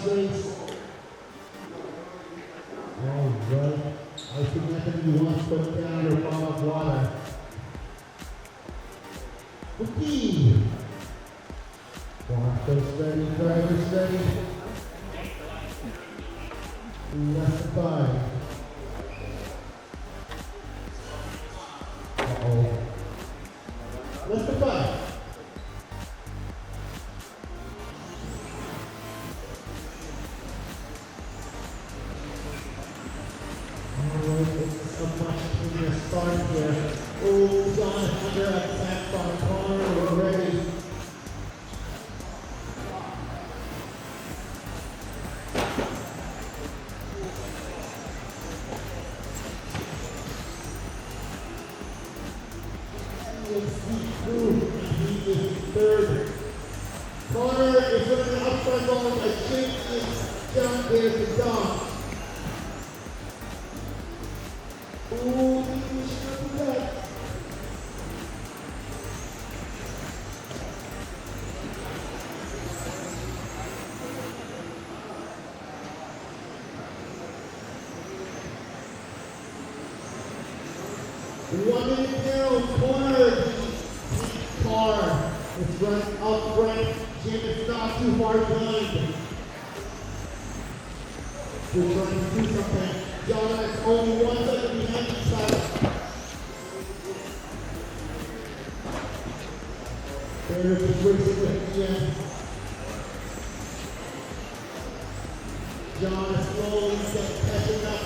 straight. All right. I think Anthony wants to put down your bottle of water. Okay. Marco's ready, driver's ready. Left to 5. Uh-oh. Left to 5. It's a much cleaner start here. Oh, John under attack by Connor. We're ready. He is third. Connor is going to upside ball. I think it's down there to Don. Ooh, he should do that. One minute down, corner. Car. It's running up right. Jim is not too far behind. We're trying to do something. John is only 1 second behind each side. Bear is racing with the end. John is slowly catching up.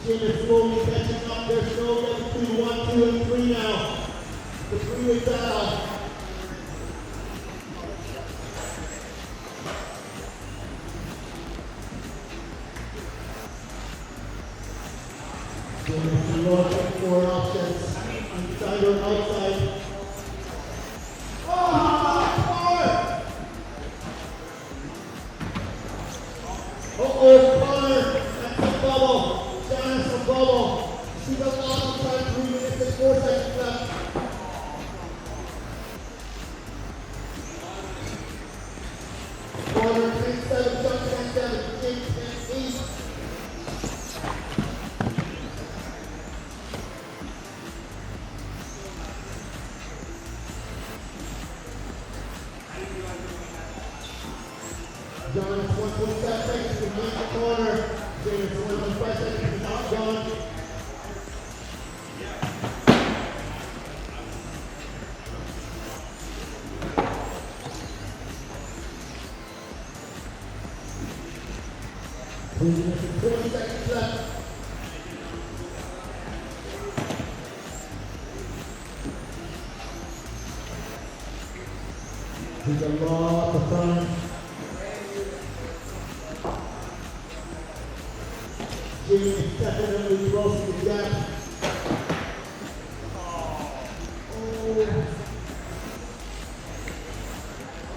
Jim is slowly catching up. There's no gap between 1, 2, and 3 now. The freeway battle. Looking for options. Inside or outside. Oh, uh-oh, Connor. That's a bubble. John is a bubble. See the long time, 3 minutes and 4 seconds left. Connor 10-7, John 10-7, James 10-8. John is 1.5 seconds behind the corner. James 1.5 seconds behind John. We have 20 seconds left. He's a law at the front. Jimmy is definitely closing the gap.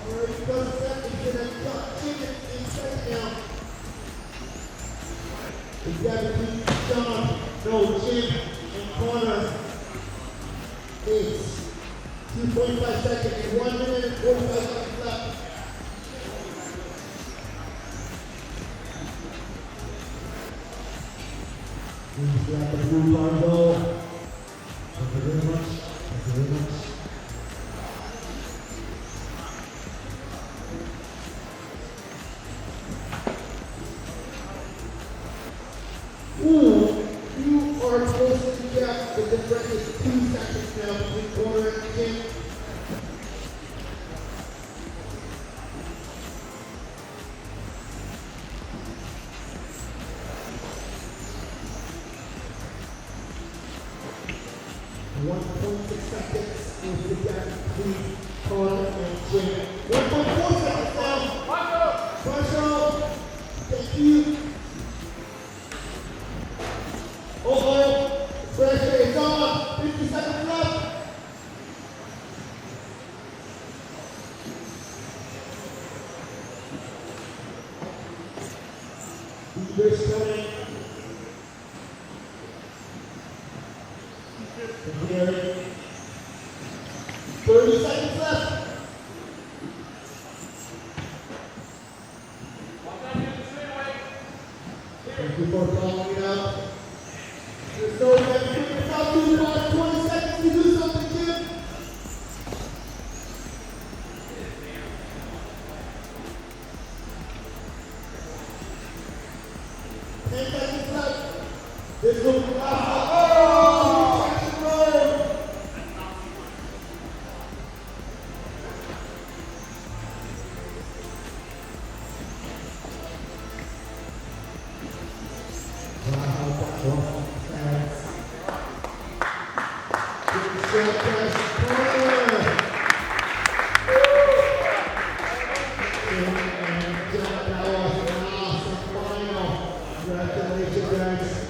Already goes back. He's going to cut Jimmy inside now. The gap between John, Jim, and Connor is 2.5 seconds, 1 minute and 45 seconds left. He's got the blue logo. Thank you very much. Thank you very much. Ooh, you are close to the gap. The difference is 2 seconds now between Connor and Jim. Seconds is the gap between Connor and Jim. 1.4 seconds now. Marshall. Thank you. Uh-oh. Pressure is on. 50 seconds left. Leaders coming. Bearing. 30 seconds left. before following it up. There's no way. About 20 seconds to do something, Jim. 10 seconds left. This will be Congratulations, guys.